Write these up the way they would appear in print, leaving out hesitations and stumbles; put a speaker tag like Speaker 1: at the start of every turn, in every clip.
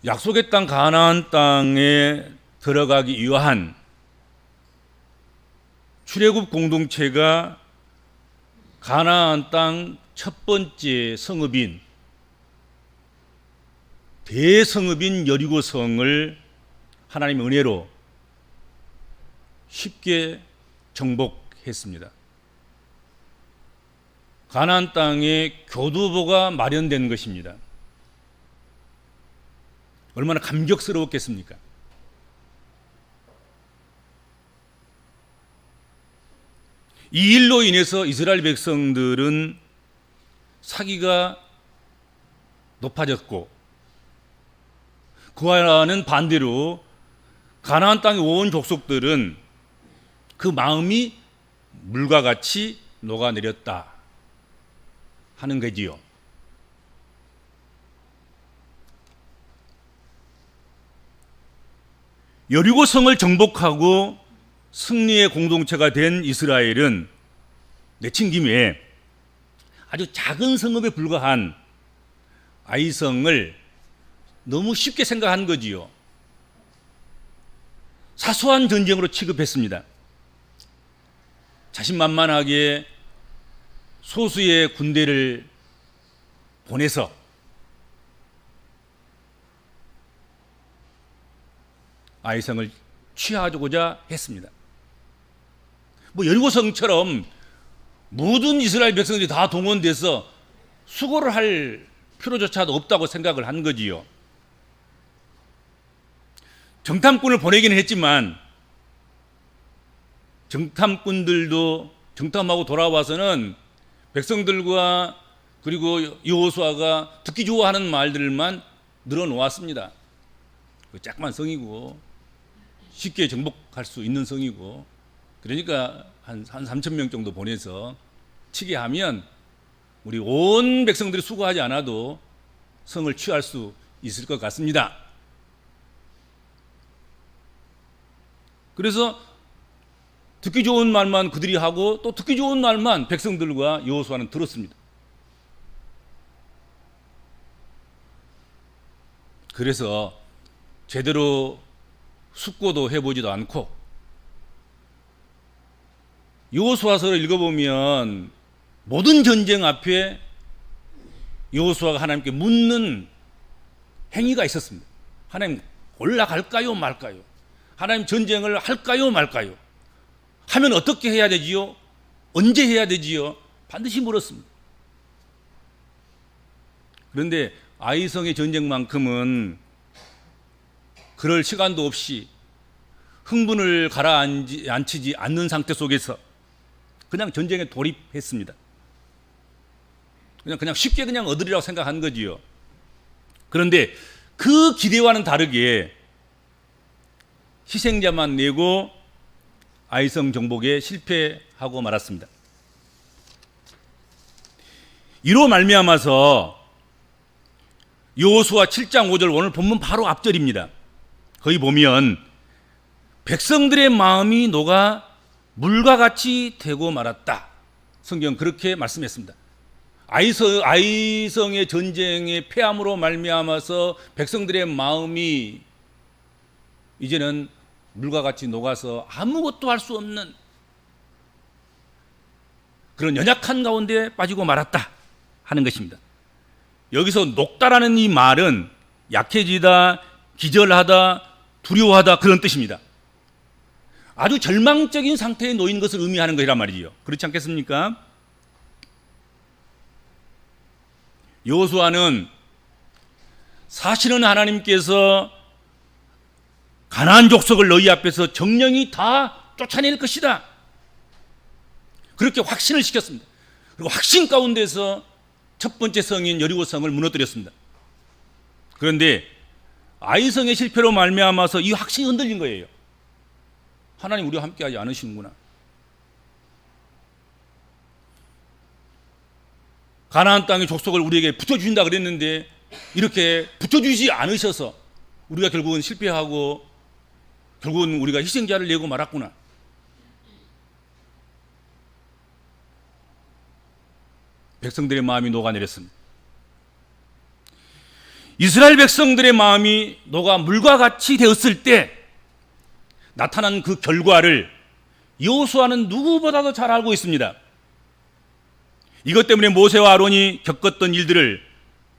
Speaker 1: 약속의 땅 가나안 땅에 들어가기 위한 출애굽 공동체가 가나안 땅 첫 번째 성읍인 대성읍인 여리고성을 하나님의 은혜로 쉽게 정복했습니다. 가나안 땅에 교두보가 마련된 것입니다. 얼마나 감격스러웠겠습니까? 이 일로 인해서 이스라엘 백성들은 사기가 높아졌고, 그와는 반대로 가나안 땅에 온 족속들은 그 마음이 물과 같이 녹아내렸다 하는 거지요. 여리고성을 정복하고 승리의 공동체가 된 이스라엘은 내친 김에 아주 작은 성읍에 불과한 아이성을 너무 쉽게 생각한 거지요. 사소한 전쟁으로 취급했습니다. 자신만만하게 소수의 군대를 보내서 아이성을 취하고자 했습니다. 여리고성처럼 모든 이스라엘 백성들이 다 동원돼서 수고를 할 필요조차도 없다고 생각을 한 거지요. 정탐꾼을 보내기는 했지만 정탐꾼들도 정탐하고 돌아와서는 백성들과 그리고 여호수아가 듣기 좋아하는 말들만 늘어놓았습니다. 작만 성이고 쉽게 정복할 수 있는 성이고, 그러니까 한 3천 명 정도 보내서 치게 하면 우리 온 백성들이 수고하지 않아도 성을 취할 수 있을 것 같습니다. 그래서 듣기 좋은 말만 그들이 하고 또 듣기 좋은 말만 백성들과 여호수아는 들었습니다. 그래서 제대로 숙고도 해보지도 않고, 여호수아서를 읽어보면 모든 전쟁 앞에 여호수아가 하나님께 묻는 행위가 있었습니다. 하나님, 올라갈까요 말까요? 하나님, 전쟁을 할까요 말까요? 하면 어떻게 해야 되지요? 언제 해야 되지요? 반드시 물었습니다. 그런데 아이성의 전쟁만큼은 그럴 시간도 없이 흥분을 가라앉히지 않는 상태 속에서 그냥 전쟁에 돌입했습니다. 그냥 쉽게 그냥 얻으리라고 생각한 거지요. 그런데 그 기대와는 다르게 희생자만 내고 아이성 정복에 실패하고 말았습니다. 이로 말미암아서 여호수아 7장 5절, 오늘 본문 바로 앞절입니다. 거기 보면 백성들의 마음이 녹아 물과 같이 되고 말았다. 성경 그렇게 말씀했습니다. 아이성의 전쟁의 패함으로 말미암아서 백성들의 마음이 이제는 물과 같이 녹아서 아무것도 할 수 없는 그런 연약한 가운데 빠지고 말았다 하는 것입니다. 여기서 녹다라는 이 말은 약해지다, 기절하다, 두려워하다, 그런 뜻입니다. 아주 절망적인 상태에 놓인 것을 의미하는 것이란 말이지요. 그렇지 않겠습니까? 여호수아는 사실은 하나님께서 가나안 족속을 너희 앞에서 정령이 다 쫓아낼 것이다, 그렇게 확신을 시켰습니다. 그리고 확신 가운데서 첫 번째 성인 여리고성을 무너뜨렸습니다. 그런데 아이성의 실패로 말미암아서 이 확신이 흔들린 거예요. 하나님 우리와 함께하지 않으시는구나. 가나안 땅의 족속을 우리에게 붙여주신다 그랬는데 이렇게 붙여주지 않으셔서 우리가 결국은 실패하고 결국은 우리가 희생자를 내고 말았구나. 백성들의 마음이 녹아내렸습니다. 이스라엘 백성들의 마음이 녹아 물과 같이 되었을 때 나타난 그 결과를 여호수아는 누구보다도 잘 알고 있습니다. 이것 때문에 모세와 아론이 겪었던 일들을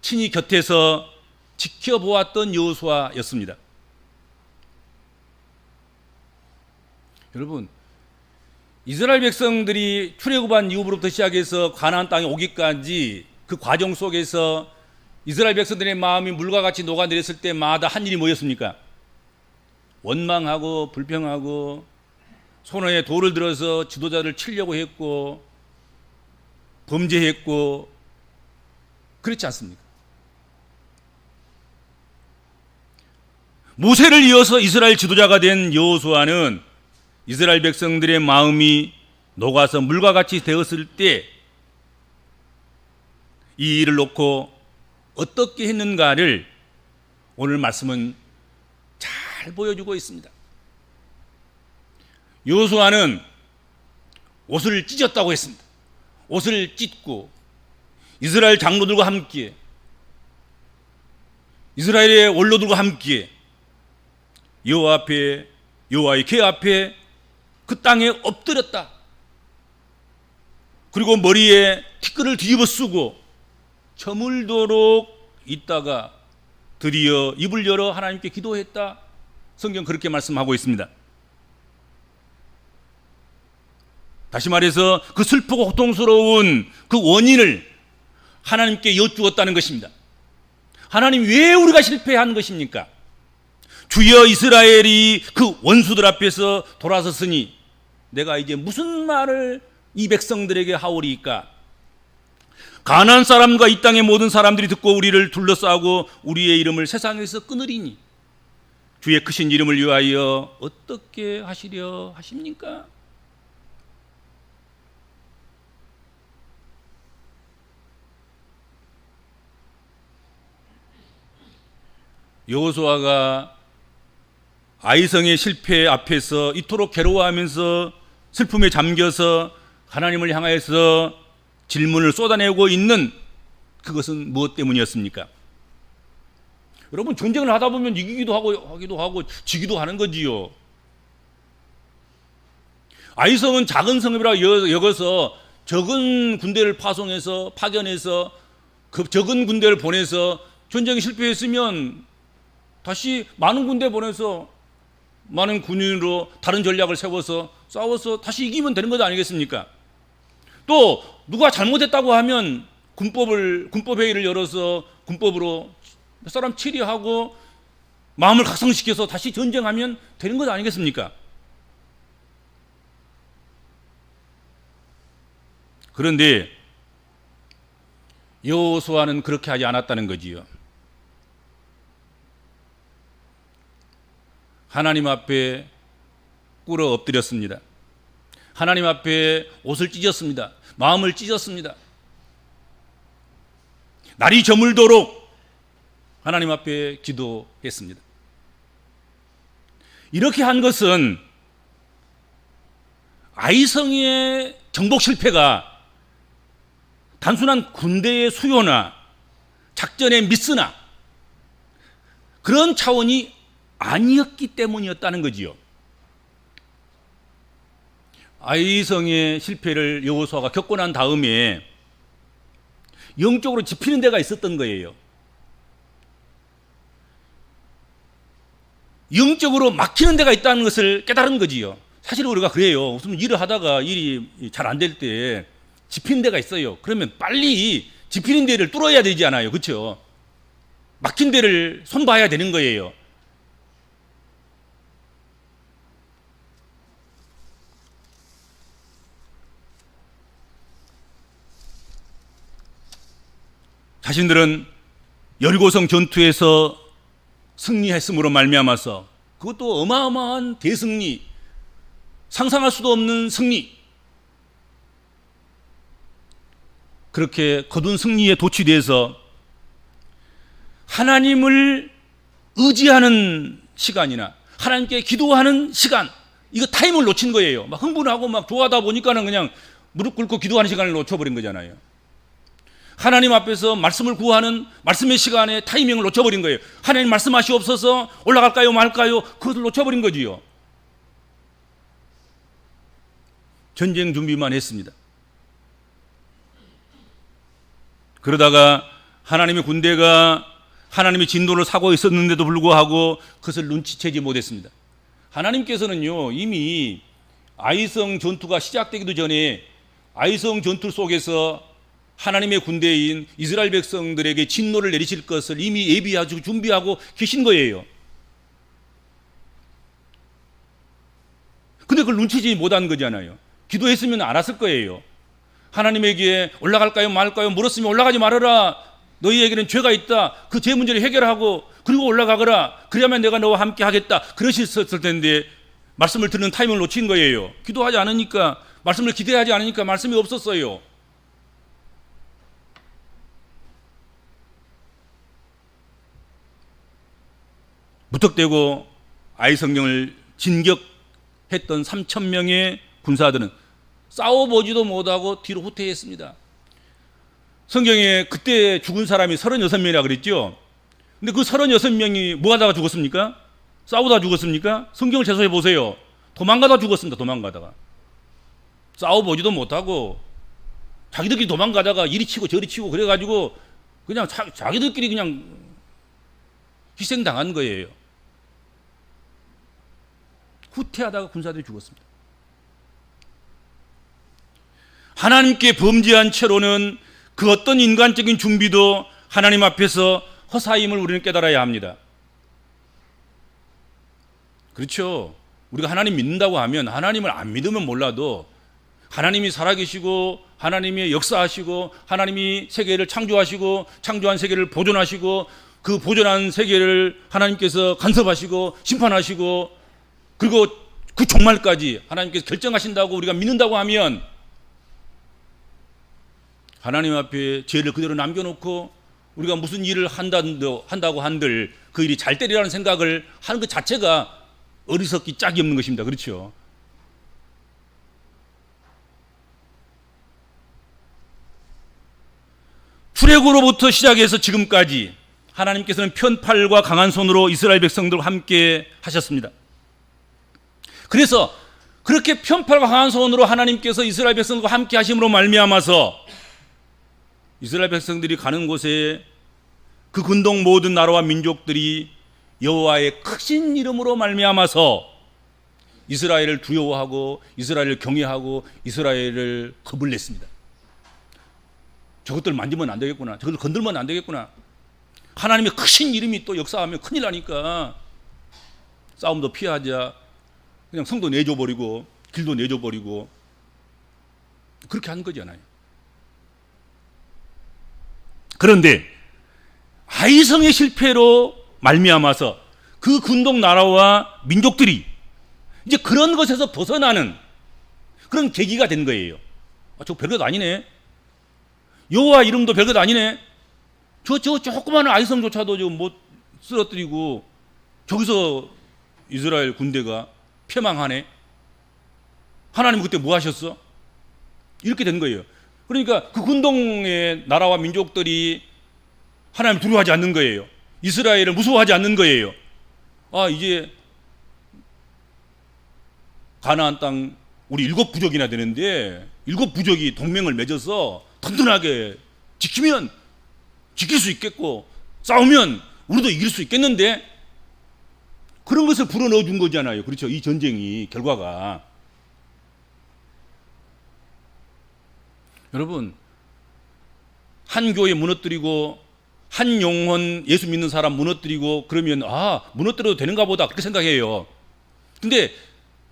Speaker 1: 친히 곁에서 지켜보았던 여호수아였습니다. 여러분, 이스라엘 백성들이 출애굽한 이후부터 시작해서 가나안 땅에 오기까지 그 과정 속에서 이스라엘 백성들의 마음이 물과 같이 녹아내렸을 때마다 한 일이 뭐였습니까? 원망하고 불평하고 손에 돌을 들어서 지도자를 치려고 했고 범죄했고 그렇지 않습니까? 모세를 이어서 이스라엘 지도자가 된 여호수아는 이스라엘 백성들의 마음이 녹아서 물과 같이 되었을 때 이 일을 놓고 어떻게 했는가를 오늘 말씀은 잘 보여주고 있습니다. 여호수아는 옷을 찢었다고 했습니다. 옷을 찢고 이스라엘 장로들과 함께 이스라엘의 원로들과 함께 여호와 앞에 여호와의 궤 앞에 그 땅에 엎드렸다. 그리고 머리에 티끌을 뒤집어 쓰고 저물도록 있다가 드디어 입을 열어 하나님께 기도했다. 성경 그렇게 말씀하고 있습니다. 다시 말해서 그 슬프고 고통스러운 그 원인을 하나님께 여쭈었다는 것입니다. 하나님, 왜 우리가 실패한 것입니까? 주여, 이스라엘이 그 원수들 앞에서 돌아섰으니 내가 이제 무슨 말을 이 백성들에게 하오리이까? 가나안 사람과 이 땅의 모든 사람들이 듣고 우리를 둘러싸고 우리의 이름을 세상에서 끊으리니 주의 크신 이름을 위하여 어떻게 하시려 하십니까? 여호수아가 아이성의 실패 앞에서 이토록 괴로워하면서 슬픔에 잠겨서 하나님을 향해서 질문을 쏟아내고 있는 그것은 무엇 때문이었습니까? 여러분, 전쟁을 하다 보면 이기기도 하고 지기도 하는 거지요. 아이성은 작은 성읍이라 여겨서 적은 군대를 파견해서 그 적은 군대를 보내서 전쟁이 실패했으면 다시 많은 군대 보내서 많은 군인으로 다른 전략을 세워서 싸워서 다시 이기면 되는 것 아니겠습니까? 또 누가 잘못했다고 하면 군법회의를 열어서 군법으로 몇 사람 처리하고 마음을 각성시켜서 다시 전쟁하면 되는 것 아니겠습니까? 그런데 여호수아는 그렇게 하지 않았다는 거지요. 하나님 앞에 꿇어 엎드렸습니다. 하나님 앞에 옷을 찢었습니다. 마음을 찢었습니다. 날이 저물도록 하나님 앞에 기도했습니다. 이렇게 한 것은 아이성의 정복 실패가 단순한 군대의 수요나 작전의 미스나 그런 차원이 아니었기 때문이었다는 거지요. 아이성의 실패를 여호수아가 겪고 난 다음에 영적으로 짚히는 데가 있었던 거예요. 영적으로 막히는 데가 있다는 것을 깨달은 거지요. 사실 우리가 그래요. 무슨 일을 하다가 일이 잘 안 될 때 짚히는 데가 있어요. 그러면 빨리 짚히는 데를 뚫어야 되지 않아요. 그렇죠? 막힌 데를 손봐야 되는 거예요. 자신들은 여리고성 전투에서 승리했음으로 말미암아서 그것도 어마어마한 대승리, 상상할 수도 없는 승리, 그렇게 거둔 승리에 도취돼서 하나님을 의지하는 시간이나 하나님께 기도하는 시간, 이거 타임을 놓친 거예요. 막 흥분하고 막 좋아하다 보니까는 그냥 무릎 꿇고 기도하는 시간을 놓쳐버린 거잖아요. 하나님 앞에서 말씀을 구하는 말씀의 시간에 타이밍을 놓쳐버린 거예요. 하나님 말씀하시옵소서, 올라갈까요 말까요? 그것을 놓쳐버린 거지요. 전쟁 준비만 했습니다. 그러다가 하나님의 군대가 하나님의 진도를 사고 있었는데도 불구하고 그것을 눈치채지 못했습니다. 하나님께서는요, 이미 아이성 전투가 시작되기도 전에 아이성 전투 속에서 하나님의 군대인 이스라엘 백성들에게 진노를 내리실 것을 이미 예비하고 준비하고 계신 거예요. 근데 그걸 눈치채지 못한 거잖아요. 기도했으면 알았을 거예요. 하나님에게 올라갈까요 말까요 물었으면 올라가지 말아라. 너희에게는 죄가 있다. 그 죄 문제를 해결하고 그리고 올라가거라. 그래야만 내가 너와 함께 하겠다. 그러셨을 텐데 말씀을 듣는 타이밍을 놓친 거예요. 기도하지 않으니까, 말씀을 기대하지 않으니까 말씀이 없었어요. 무턱대고 아이성경을 진격했던 3,000명의 군사들은 싸워보지도 못하고 뒤로 후퇴했습니다. 성경에 그때 죽은 사람이 36명이라 그랬죠. 근데 그 36명이 뭐 하다가 죽었습니까? 싸우다 죽었습니까? 성경을 재소해 보세요. 도망가다 죽었습니다. 도망가다가. 싸워보지도 못하고 자기들끼리 도망가다가 이리 치고 저리 치고 그래가지고 그냥 자기들끼리 그냥 희생당한 거예요. 후퇴하다가 군사들이 죽었습니다. 하나님께 범죄한 채로는 그 어떤 인간적인 준비도 하나님 앞에서 허사임을 우리는 깨달아야 합니다. 그렇죠. 우리가 하나님 믿는다고 하면, 하나님을 안 믿으면 몰라도 하나님이 살아계시고 하나님이 역사하시고 하나님이 세계를 창조하시고 창조한 세계를 보존하시고 그 보존한 세계를 하나님께서 간섭하시고 심판하시고 그리고 그 종말까지 하나님께서 결정하신다고 우리가 믿는다고 하면, 하나님 앞에 죄를 그대로 남겨놓고 우리가 무슨 일을 한다고 한들 그 일이 잘 되리라는 생각을 하는 것 자체가 어리석기 짝이 없는 것입니다. 그렇죠? 출애굽으로부터 시작해서 지금까지 하나님께서는 편팔과 강한 손으로 이스라엘 백성들과 함께 하셨습니다. 그래서 그렇게 편팔과 강한 손으로 하나님께서 이스라엘 백성들과 함께 하심으로 말미암아서 이스라엘 백성들이 가는 곳에 그 근동 모든 나라와 민족들이 여호와의 크신 이름으로 말미암아서 이스라엘을 두려워하고 이스라엘을 경외하고 이스라엘을 겁을 냈습니다. 저것들 만지면 안 되겠구나. 저것들 건들면 안 되겠구나. 하나님의 크신 이름이 또 역사하면 큰일 나니까 싸움도 피하자. 그냥 성도 내줘버리고 길도 내줘버리고 그렇게 하는 거잖아요. 그런데 아이성의 실패로 말미암아서 그 근동 나라와 민족들이 이제 그런 것에서 벗어나는 그런 계기가 된 거예요. 저 별것 아니네. 여호와 이름도 별것 아니네. 저 조그마한 아이성조차도 좀 못 쓰러뜨리고 저기서 이스라엘 군대가 패망하네. 하나님 그때 뭐 하셨어? 이렇게 된 거예요. 그러니까 그 근동의 나라와 민족들이 하나님을 두려워하지 않는 거예요. 이스라엘을 무서워하지 않는 거예요. 아, 이제 가나안 땅 우리 7부족이나 되는데 7부족이 동맹을 맺어서 든든하게 지키면 지킬 수 있겠고 싸우면 우리도 이길 수 있겠는데, 그런 것을 불어넣어 준 거잖아요. 그렇죠? 이 전쟁이 결과가. 여러분, 한 교회 무너뜨리고 한 영혼 예수 믿는 사람 무너뜨리고 그러면 무너뜨려도 되는가 보다 그렇게 생각해요. 근데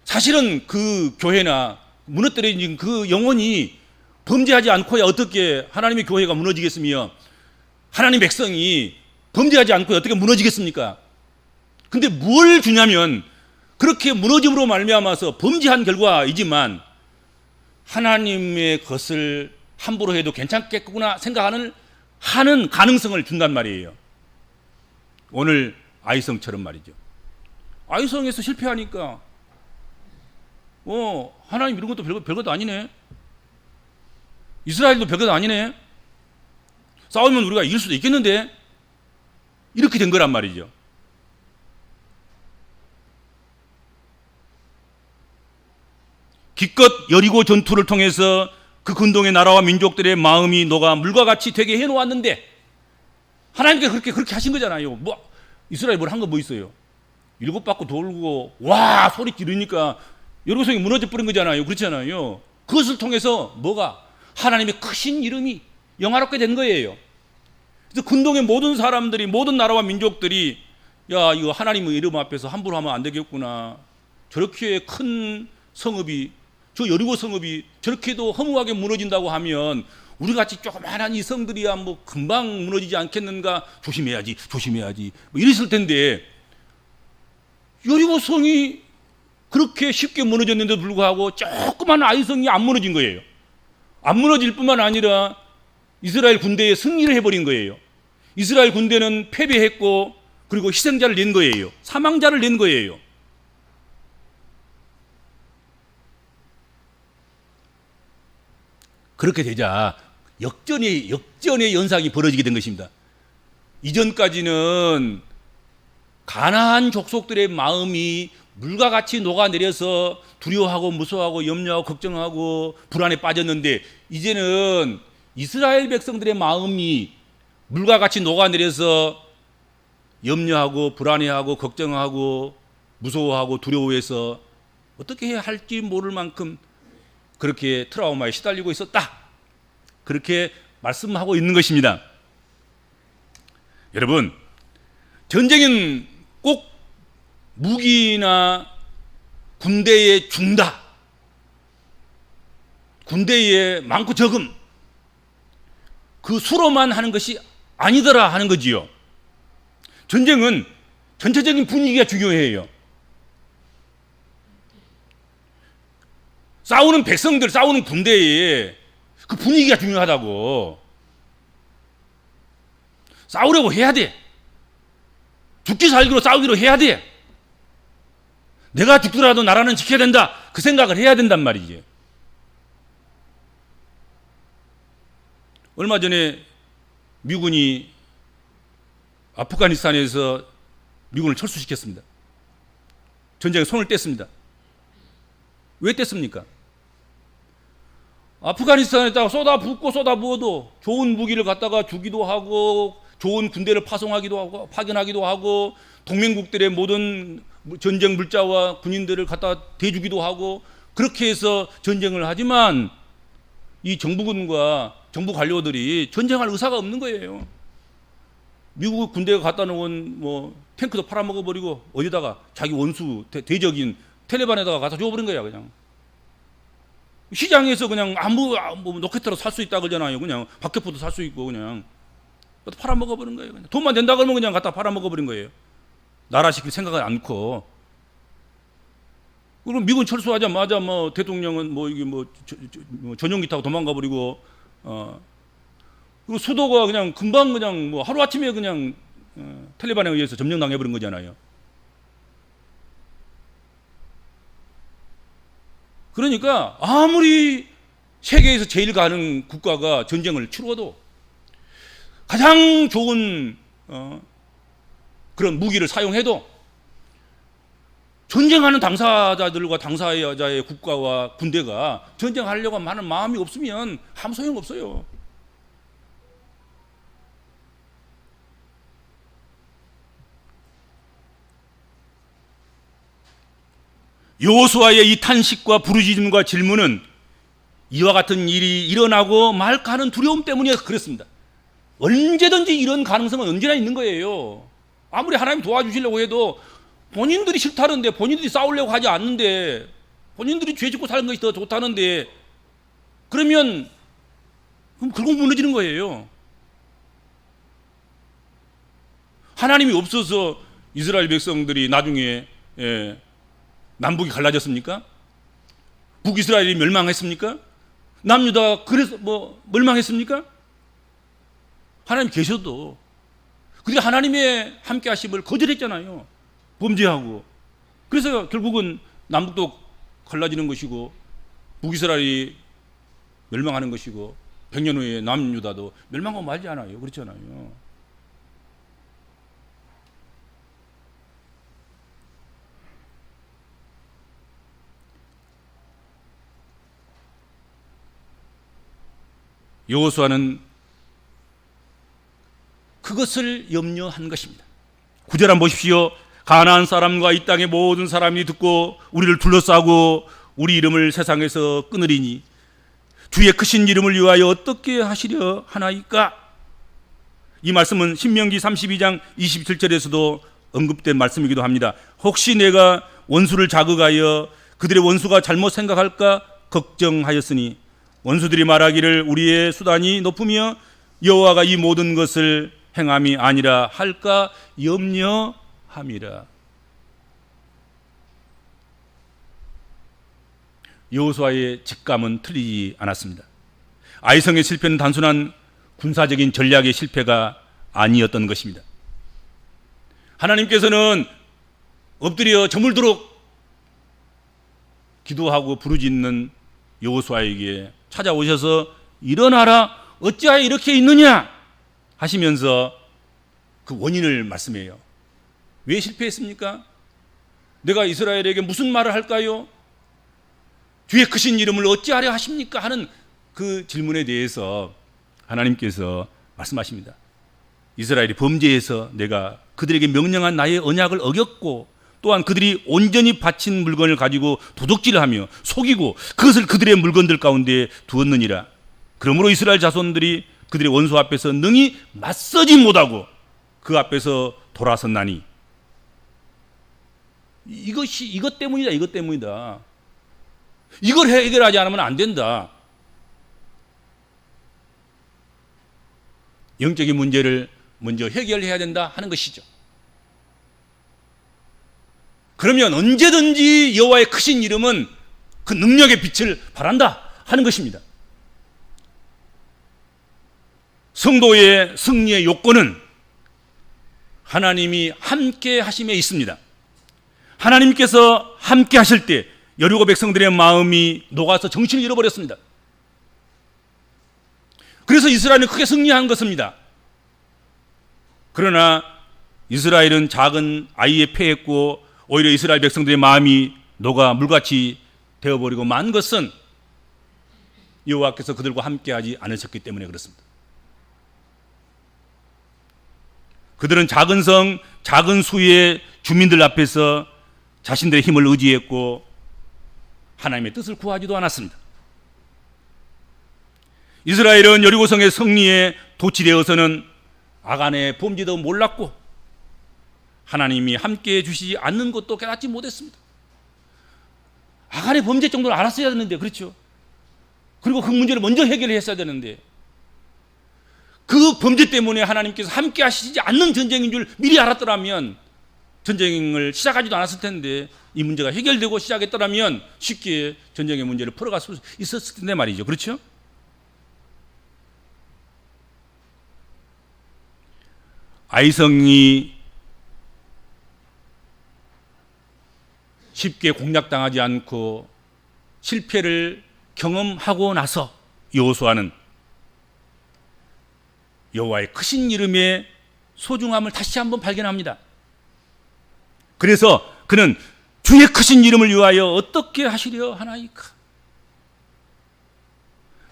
Speaker 1: 사실은 그 교회나 무너뜨린 그 영혼이 범죄하지 않고야 어떻게 하나님의 교회가 무너지겠으며 하나님 백성이 범죄하지 않고 어떻게 무너지겠습니까? 근데 뭘 주냐면 그렇게 무너짐으로 말미암아서 범죄한 결과이지만 하나님의 것을 함부로 해도 괜찮겠구나 생각하는 가능성을 준단 말이에요. 오늘 아이성처럼 말이죠. 아이성에서 실패하니까 하나님 이런 것도 별것 아니네. 이스라엘도 별것 아니네. 싸우면 우리가 이길 수도 있겠는데 이렇게 된 거란 말이죠. 기껏 여리고 전투를 통해서 그 근동의 나라와 민족들의 마음이 너가 물과 같이 되게 해놓았는데 하나님께서 그렇게 하신 거잖아요. 뭐 이스라엘 뭘 한 거 뭐 있어요? 일곱 바퀴 돌고 와 소리 지르니까 여리고성이 무너져 버린 거잖아요. 그렇잖아요. 그것을 통해서 뭐가 하나님의 크신 이름이 영화롭게 된 거예요. 그래서 근동의 모든 사람들이 모든 나라와 민족들이 야 이거 하나님의 이름 앞에서 함부로 하면 안 되겠구나. 저렇게 큰 성읍이 저 여리고 성읍이 저렇게도 허무하게 무너진다고 하면 우리 같이 조그마한 이 성들이야 뭐 금방 무너지지 않겠는가 조심해야지 뭐 이랬을 텐데 여리고 성이 그렇게 쉽게 무너졌는데도 불구하고 조그마한 아이성이 안 무너진 거예요. 안 무너질 뿐만 아니라 이스라엘 군대에 승리를 해버린 거예요. 이스라엘 군대는 패배했고 그리고 희생자를 낸 거예요. 사망자를 낸 거예요. 그렇게 되자 역전의 연상이 벌어지게 된 것입니다. 이전까지는 가나안 족속들의 마음이 물과 같이 녹아내려서 두려워하고 무서워하고 염려하고 걱정하고 불안에 빠졌는데 이제는 이스라엘 백성들의 마음이 물과 같이 녹아내려서 염려하고 불안해하고 걱정하고 무서워하고 두려워해서 어떻게 해야 할지 모를 만큼 그렇게 트라우마에 시달리고 있었다. 그렇게 말씀하고 있는 것입니다. 여러분, 전쟁은 꼭 무기나 군대의 중다, 군대의 많고 적음, 그 수로만 하는 것이 아니더라 하는 거지요. 전쟁은 전체적인 분위기가 중요해요. 싸우는 백성들, 싸우는 군대에 그 분위기가 중요하다고. 싸우려고 해야 돼. 죽기 살기로 싸우기로 해야 돼. 내가 죽더라도 나라는 지켜야 된다. 그 생각을 해야 된단 말이지. 얼마 전에 미군이 아프가니스탄에서 미군을 철수시켰습니다. 전쟁에 손을 뗐습니다. 왜 뗐습니까? 아프가니스탄에다가 쏟아붓고 쏟아부어도 좋은 무기를 갖다가 주기도 하고 좋은 군대를 파송하기도 하고 파견하기도 하고 동맹국들의 모든 전쟁 물자와 군인들을 갖다 대주기도 하고 그렇게 해서 전쟁을 하지만 이 정부군과 정부 관료들이 전쟁할 의사가 없는 거예요. 미국 군대가 갖다 놓은 뭐 탱크도 팔아먹어버리고 어디다가 자기 원수 대적인 텔레반에다가 갖다 줘버린 거야. 그냥 시장에서 그냥 아무 로켓으로 살 수 있다 그러잖아요. 그냥 박격포도 살 수 있고 그냥 팔아먹어버린 거예요. 그냥. 돈만 된다 그러면 그냥 갖다 팔아먹어버린 거예요. 나라 시킬 생각을 않고. 그럼 미군 철수하자마자 뭐 대통령은 뭐 이게 뭐 전용기 타고 도망가 버리고 그리고 수도가 그냥 금방 그냥 뭐 하루 아침에 그냥 텔레반에 의해서 점령당해 버린 거잖아요. 그러니까 아무리 세계에서 제일 가는 국가가 전쟁을 치루어도 가장 좋은 그런 무기를 사용해도 전쟁하는 당사자들과 당사자의 국가와 군대가 전쟁하려고 하는 마음이 없으면 아무 소용없어요. 여호수아의 이 탄식과 부르짖음과 질문은 이와 같은 일이 일어나고 말까 하는 두려움 때문에 그렇습니다. 언제든지 이런 가능성은 언제나 있는 거예요. 아무리 하나님 도와주시려고 해도 본인들이 싫다는데 본인들이 싸우려고 하지 않는데 본인들이 죄 짓고 사는 것이 더 좋다는데 그러면 결국 무너지는 거예요. 하나님이 없어서 이스라엘 백성들이 나중에 남북이 갈라졌습니까? 북이스라엘이 멸망했습니까? 남유다가 그래서 뭐 멸망했습니까? 하나님 계셔도 그들이 하나님의 함께 하심을 거절했잖아요. 범죄하고. 그래서 결국은 남북도 갈라지는 것이고 북이스라엘이 멸망하는 것이고 100년 후에 남유다도 멸망하고 말지 않아요. 그렇잖아요. 여호수아는 그것을 염려한 것입니다. 9절 한번 보십시오. 가나안 사람과 이 땅의 모든 사람이 듣고 우리를 둘러싸고 우리 이름을 세상에서 끊으리니 주의 크신 이름을 위하여 어떻게 하시려 하나이까? 이 말씀은 신명기 32장 27절에서도 언급된 말씀이기도 합니다. 혹시 내가 원수를 자극하여 그들의 원수가 잘못 생각할까 걱정하였으니 원수들이 말하기를 우리의 수단이 높으며 여호와가 이 모든 것을 행함이 아니라 할까 염려함이라. 여호수아의 직감은 틀리지 않았습니다. 아이성의 실패는 단순한 군사적인 전략의 실패가 아니었던 것입니다. 하나님께서는 엎드려 저물도록 기도하고 부르짖는 여호수아에게 찾아오셔서 일어나라 어찌하여 이렇게 있느냐 하시면서 그 원인을 말씀해요. 왜 실패했습니까? 내가 이스라엘에게 무슨 말을 할까요? 주의 크신 이름을 어찌하려 하십니까? 하는 그 질문에 대해서 하나님께서 말씀하십니다. 이스라엘이 범죄해서 내가 그들에게 명령한 나의 언약을 어겼고 또한 그들이 온전히 바친 물건을 가지고 도둑질하며 속이고 그것을 그들의 물건들 가운데 두었느니라. 그러므로 이스라엘 자손들이 그들의 원수 앞에서 능히 맞서지 못하고 그 앞에서 돌아섰나니. 이것 때문이다. 이걸 해결하지 않으면 안 된다. 영적인 문제를 먼저 해결해야 된다 하는 것이죠. 그러면 언제든지 여호와의 크신 이름은 그 능력의 빛을 발한다 하는 것입니다. 성도의 승리의 요건은 하나님이 함께 하심에 있습니다. 하나님께서 함께 하실 때 여리고 백성들의 마음이 녹아서 정신을 잃어버렸습니다. 그래서 이스라엘은 크게 승리한 것입니다. 그러나 이스라엘은 작은 아이에 패했고 오히려 이스라엘 백성들의 마음이 녹아 물같이 되어버리고 만 것은 여호와께서 그들과 함께하지 않으셨기 때문에 그렇습니다. 그들은 작은 성, 작은 수의 주민들 앞에서 자신들의 힘을 의지했고 하나님의 뜻을 구하지도 않았습니다. 이스라엘은 여리고성의 승리에 도취되어서는 아간의 범죄도 몰랐고 하나님이 함께해 주시지 않는 것도 깨닫지 못했습니다. 아간의 범죄 정도를 알았어야 되는데, 그렇죠? 그리고 그 문제를 먼저 해결했어야 되는데 그 범죄 때문에 하나님께서 함께 하시지 않는 전쟁인 줄 미리 알았더라면 전쟁을 시작하지도 않았을 텐데 이 문제가 해결되고 시작했더라면 쉽게 전쟁의 문제를 풀어갈 수 있었을 텐데 말이죠. 그렇죠? 아이성이 쉽게 공략당하지 않고 실패를 경험하고 나서 여호수아는 여호와의 크신 이름의 소중함을 다시 한번 발견합니다. 그래서 그는 주의 크신 이름을 위하여 어떻게 하시려 하나이까?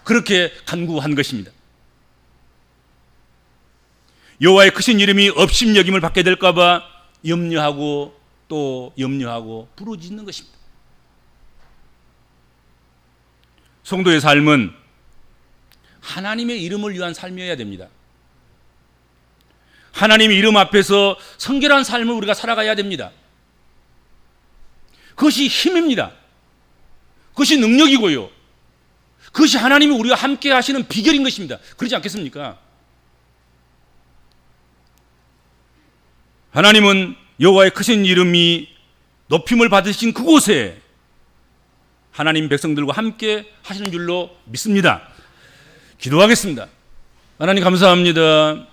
Speaker 1: 그렇게 간구한 것입니다. 여호와의 크신 이름이 업신여김을 받게 될까 봐 염려하고 또 염려하고 부르짖는 것입니다. 성도의 삶은 하나님의 이름을 위한 삶이어야 됩니다. 하나님의 이름 앞에서 성결한 삶을 우리가 살아가야 됩니다. 그것이 힘입니다. 그것이 능력이고요. 그것이 하나님이 우리와 함께 하시는 비결인 것입니다. 그렇지 않겠습니까? 하나님은 여호와의 크신 이름이 높임을 받으신 그곳에 하나님 백성들과 함께 하시는 줄로 믿습니다. 기도하겠습니다. 하나님 감사합니다.